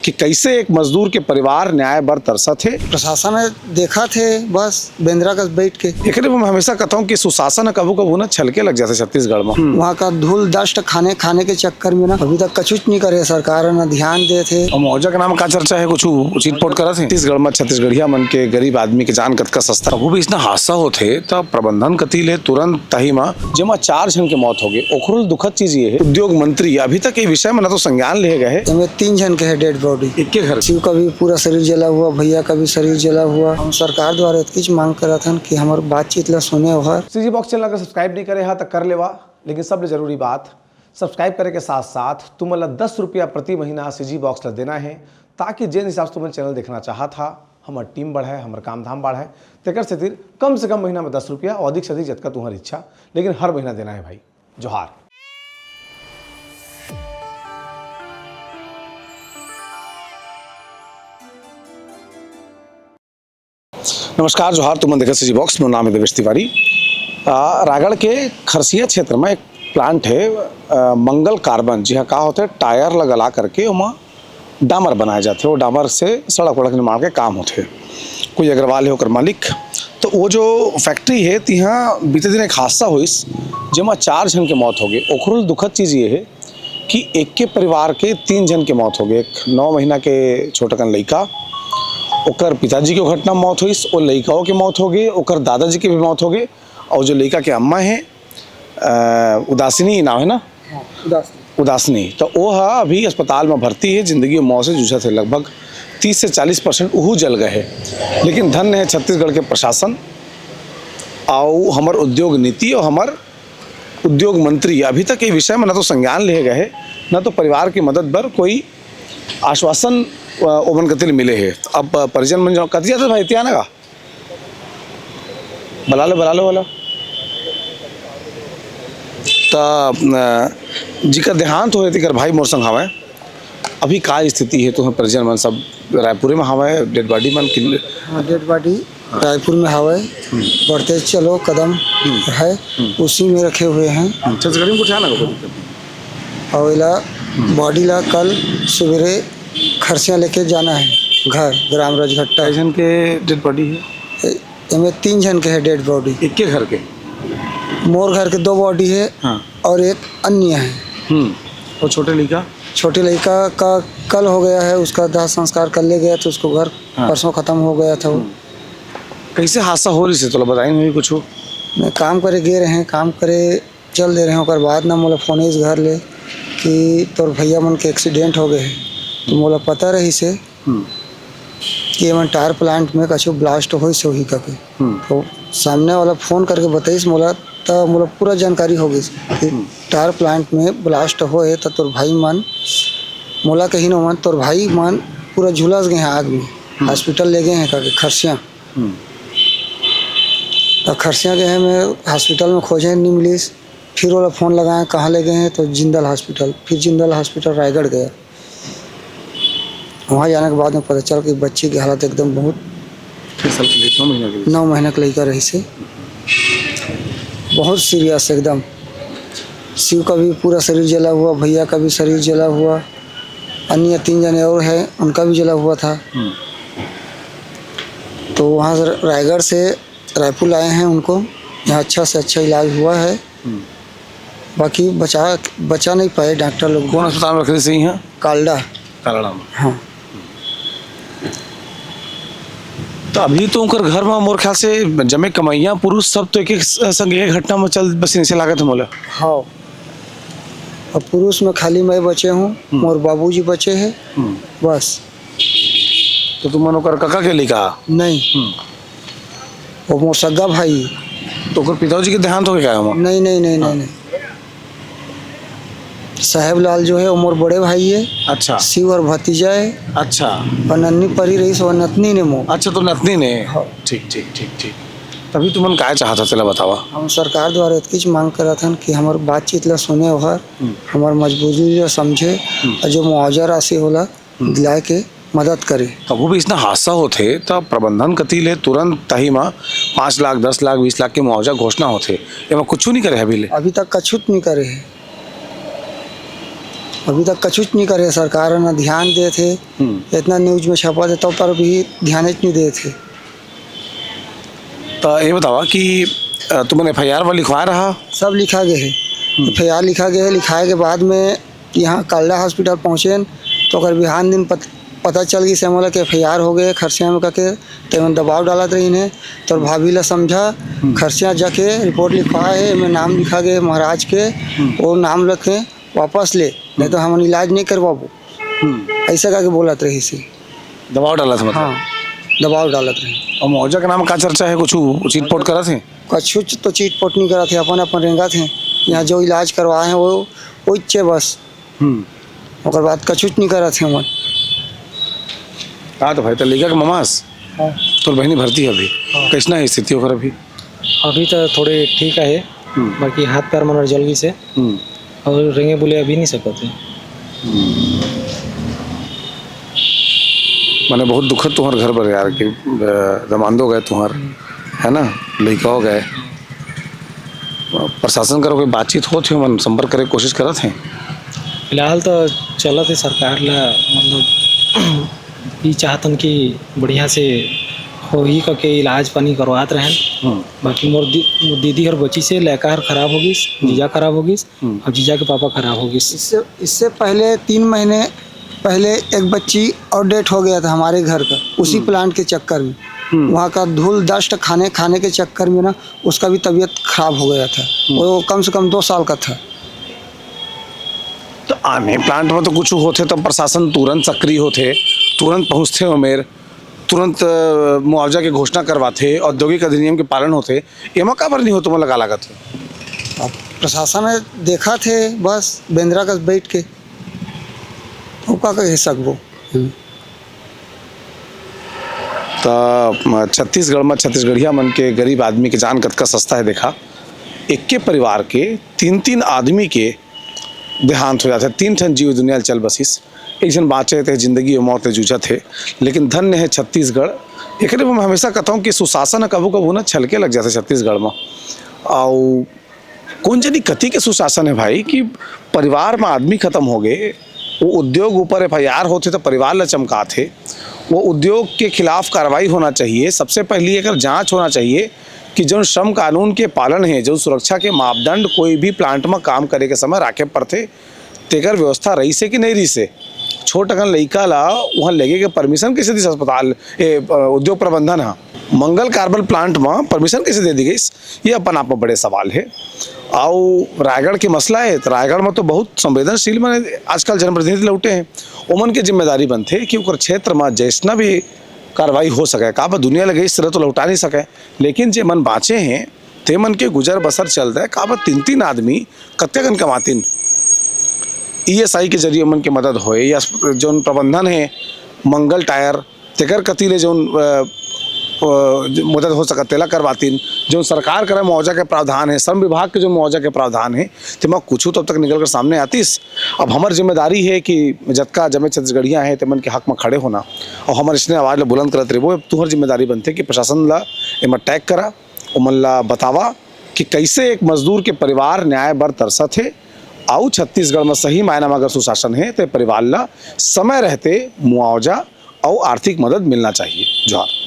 कि कैसे एक मजदूर के परिवार न्याय बर तरसा थे। प्रशासन ने देखा थे बस बेंद्रा का बैठ के। एकरे में मैं हमेशा कहता हूँ कि सुशासन कबू कबू ना छलके लग जाते छत्तीसगढ़ में। वहाँ का धूल डस्ट खाने के चक्कर में ना अभी तक कछुच नहीं करे सरकार ना ध्यान दे थे। और मुआवजा के नाम का चर्चा है कुछ चिटपोट करा थे छत्तीसगढ़ में। छत्तीसगढ़िया मन के गरीब आदमी के जान कतका सस्ता वो भी इसना हादसा होते तब प्रबंधन कती ले तुरंत तही में जेमा 4 जन के मौत हो गए। ओखरुल दुखद चीज ये है उद्योग मंत्री अभी तक ये विषय में ना तो संज्ञान ले गए। इनमें 3 जन के है डेड बॉडी। एक के घर शिव का भी पूरा शरीर जला हुआ, भैया का भी शरीर जला हुआ। हम सरकार द्वारा इतनी मांग करा था कि हमारे बातचीत ला सुने और सीजी बॉक्स चैनल का सब्सक्राइब नहीं करे तो कर लेवा, लेकिन सबसे जरूरी बात सब्सक्राइब करे के साथ साथ तुमला 10 रुपया प्रति महीना सीजी बॉक्स ला देना है ताकि जिन हिसाब से तुम चैनल देखना चाहा था हमार टीम बढ़े, हमार काम धाम बढ़े। तेकर से तीर कम से कम महीना में 10 रुपया और अधिक से अधिक जतका तुम्हारी इच्छा, लेकिन हर महीना देना है भाई। जोहार। नमस्कार, जोहार। तुम देखा सीजी बॉक्स। मेरा नाम है देवेश तिवारी। रायगढ़ के खरसिया क्षेत्र में एक प्लांट है मंगल कार्बन, जी हाँ कहा होते हैं टायर लगला करके वहाँ डामर बनाए जाते हैं। वो डामर से सड़क वड़क निर्माण के काम होते हैं। कोई अग्रवाल है होकर मालिक। तो वो जो फैक्ट्री है यहाँ बीते दिन एक हादसा हुई जिसमें 4 जन के मौत हो गए। ओखरुल दुखद चीज़ ये है कि एक के परिवार के 3 जन के मौत हो गए। एक 9 महीना के छोटकन लड़का, ओकर पिताजी की घटना में मौत हुई, और लड़काओं की मौत हो गई, ओकर दादाजी की भी मौत हो गई। और जो लड़का के अम्मा है उदासिनी नाम है ना, उदासिनी, तो वो अभी अस्पताल में भर्ती है। जिंदगी और मौत से जूझा थे। लगभग 30 से 40% उहू जल गए हैं। लेकिन धन्य है छत्तीसगढ़ के प्रशासन और हमार उद्योग नीति और हमार उद्योग मंत्री अभी तक ये विषय में ना तो संज्ञान ले गए ना तो परिवार की मदद पर कोई आश्वासन ओमन कतिल मिले है। अब परिजन मन कतिया था भाई त्याना का बला लो वाला जी का देहांत हो कर भाई मोर संग हवा। अभी का स्थिति है तो परिजन मन सब रायपुर में हवा है। डेड बॉडी मन डेड बॉडी रायपुर में हवा बढ़ते चलो कदम है उसी में रखे हुए हैं। छत्तीसगढ़ में कुछ है ना और इला बॉडी ला कल सवेरे खरसिया लेके जाना है घर ग्राम रजघट्टा। जन के डेड बॉडी है इनमें 3 जन के है डेड बॉडी। एक के घर के मोर घर के 2 बॉडी है। हाँ। और एक अन्य है। और छोटे लड़का का कल हो गया है, उसका दाह संस्कार कर ले गया तो उसको घर परसों खत्म हो गया था। वो कैसे हादसा हो रही से तो बताएंगे कुछ। मैं काम करे गे रहे हैं, काम करे चल दे रहे हैं। और बाद ना मोला फोन इस घर ले कि तोर भैया मन के एक्सीडेंट हो गए है। तो मोला पता रही से कि मन टायर प्लांट में कछु ब्लास्ट हो से ही करके। तो सामने वाला फोन करके बताइस मोला, तो मोला पूरा जानकारी हो गई कि टायर प्लांट में ब्लास्ट होए तो तोर भाई मन मोला कहीं न मन तोर भाई मन पूरा झुलस गए हैं आग में। हॉस्पिटल ले गए हैं करके खरसिया। तो खरसिया गए हैं, मैं हॉस्पिटल में खोजे नहीं मिलीस। फिर वाला फ़ोन लगाए कहाँ ले गए हैं तो जिंदल हॉस्पिटल। फिर जिंदल हॉस्पिटल रायगढ़ गया। वहाँ जाने के बाद में पता चल कि बच्ची की हालत एकदम बहुत 9 महीना का लड़का रही से बहुत सीरियस एकदम। शिव का भी पूरा शरीर जला हुआ, भैया का भी शरीर जला हुआ। अन्य 3 जने और है उनका भी जला हुआ था। तो वहाँ से रायगढ़ से रायपुर लाए हैं उनको। यहाँ अच्छा से अच्छा इलाज हुआ है। बाकी बचा नहीं पाए डॉक्टर लोग। कौन अस्पताल में रखे सही हैं? कालड़ा में। हाँ। तो अभी तो उनकर घर में मोर ख्याल से जमे कमैया पुरुष सब तो एक संग एक घटना में चल बस इनसे लागत मोला। हाँ। अब पुरुष में खाली मैं बचे हूँ, मोर बाबूजी बचे हैं बस। तो तुम मनोकर काका के लिखा नहीं वो मोर सगा भाई। तो ओकर पिताजी के देहांत हो गया है? नहीं। साहेब लाल जो है वो मोर बड़े भाई है। अच्छा। शिव और भतीजा है। अच्छा। और नन्नी परी रही सो नतनी ने मोर। अच्छा, तो नतनी ने। हाँ। ठीक। तभी तुमन क्या चाहता चला बतावा। हम सरकार द्वारा इतनी मांग करा था कि हमार बातचीत ला सुने और हमार मजबूरी ला समझे और जो मुआवजा राशि होला दिलाए के मदद करे। कबू भी इसना हादसा होते तब प्रबंधन कती ले तुरंत तही में 5 लाख 10 लाख 20 लाख के मुआवजा घोषणा होते। कुछ नहीं करे अभी तक कछुत नहीं करे है। अभी तक कछुच नहीं करे सरकार ना ध्यान दे थे। इतना न्यूज में छपा थे तब पर भी ध्यान ही नहीं दे थे। तो ये बतावा कि तुमने FIR वाला लिखवाया रहा? सब लिखा गया है, FIR लिखा गया है। लिखाए के बाद में यहाँ कालड़ा हॉस्पिटल पहुँचे तो अगर बिहान दिन पता चल गई से मोला के FIR हो गए खरसिया में करके तो दबाव डालत रही ने। तो भाभी ला समझा खरसिया जाके रिपोर्ट लिखवाए है, में नाम लिखा गया महाराज के, वो नाम रखे वापस ले, नहीं तो हम इलाज नहीं करवाबो, ऐसा करके बोलत रही से। दबाव डाला था मतलब? हाँ, दबाव डालत रही। और मुआवजा के नाम का चर्चा है, कुछ चीट पोट करा थे? कछुच तो चीट पोट नहीं करा थे, अपन अपन रेंगा थे। यहाँ जो इलाज करवाए हैं वो इच्छे बस, और बाद कछुच नहीं करा थे हमन। हाँ तो भाई तो लेगा के ममास तो बहनी भर्ती है अभी, कैसना है स्थिति होकर अभी? अभी तो थोड़े ठीक है, बाकी हाथ पैर मन जल्दी से और रेंगे बोले अभी नहीं सकते। मैंने बहुत दुखद तुम्हार घर पर यार कि दमांदो गए तुम्हार, है ना, लड़का हो गए। प्रशासन करो कोई बातचीत हो थे, मन संपर्क करे कोशिश करा थे? फिलहाल तो चला थे सरकार ला, मतलब ये चाहतन कि बढ़िया से हो ही करके इलाज पानी करवात रहें। बाकी मोर दीदी और बच्ची से लड़का खराब होगी, जीजा खराब होगी और जीजा के पापा खराब होगी। इससे पहले 3 महीने पहले एक बच्ची और डेथ हो गया था हमारे घर का, उसी प्लांट के चक्कर में। वहाँ का धूल डस्ट खाने के चक्कर में ना उसका भी तबीयत खराब हो गया था। वो कम से कम 2 साल का था। तो आने प्लांट में तो कुछ होते तब प्रशासन तुरंत सक्रिय होते, तुरंत पहुँचते उमेर, तुरंत मुआवजा की घोषणा करवाते, औद्योगिक अधिनियम के पालन होते। एमा का पर नहीं हो, तुम्हें लगा लागत है? अब प्रशासन ने देखा थे बस बेंद्रा का बैठ के, तो का कह सकबो। तो छत्तीसगढ़ में छत्तीसगढ़िया मन के गरीब आदमी के जान कतका सस्ता है देखा। एक के परिवार के 3 आदमी के देहांत हो जाते, 3 ठन जीव दुनिया चल बसिस, एक जन बाँचे थे, जिंदगी और मौत जूझा थे। लेकिन धन्य है छत्तीसगढ़। एक मैं हमेशा कहता हूँ कि सुशासन कबू कबू ना छलके लग जाते छत्तीसगढ़ में। और कौन जनी कति के सुशासन है भाई कि परिवार में आदमी खत्म हो गए, वो उद्योग ऊपर FIR होते तो परिवार ला चमका थे। वो उद्योग के खिलाफ कार्रवाई होना चाहिए। सबसे पहली अगर जांच होना चाहिए कि जो श्रम कानून के पालन है, जो सुरक्षा के मापदंड कोई भी प्लांट में काम करे के समय राखे पड़ते, तेकर व्यवस्था रही से कि नहीं रही से। छोट अगन लड़का ला वहाँ लेगे के परमिशन कैसे दी अस्पताल उद्योग प्रबंधन? हाँ, मंगल कार्बन प्लांट में परमिशन कैसे दे दी गई, ये अपन आप में बड़े सवाल है। और रायगढ़ के मसला है, तो रायगढ़ में तो बहुत संवेदनशील मैंने आजकल जनप्रतिनिधि लौटे हैं, उमन के जिम्मेदारी बनते कि क्षेत्र में जैसना भी कार्रवाई हो सके। का दुनिया लगे इस तरह तो लौटा नहीं सके, लेकिन जे मन बाँचे हैं ते मन के गुजर बसर चलता है। का 3 आदमी कत्ते गन कमातीन, ESI के जरिए मन के मदद होए, या जो प्रबंधन है मंगल टायर तेकर कतीले जो मदद हो सकत तेला करवातीन। जो सरकार करे मुआवजा के प्रावधान है, श्रम विभाग के जो मुआवजा के प्रावधान है, तो मैं कुछ तब तक निकल कर सामने आतीस। अब हमारी जिम्मेदारी है कि जतका जमे छत्तीसगढ़िया है तेमन के हक में खड़े होना, और हमारे इसने आवाज़ बुलंद करते रहे। वो तुम्हारी जिम्मेदारी बनते कि प्रशासन ला एम टैग करा, उमन ला बतावा कि कैसे एक मजदूर के परिवार न्याय बर तरसत है। आउ छत्तीसगढ़ में सही मायना में अगर सुशासन है तो परिवार ला समय रहते मुआवजा और आर्थिक मदद मिलना चाहिए। जोहार।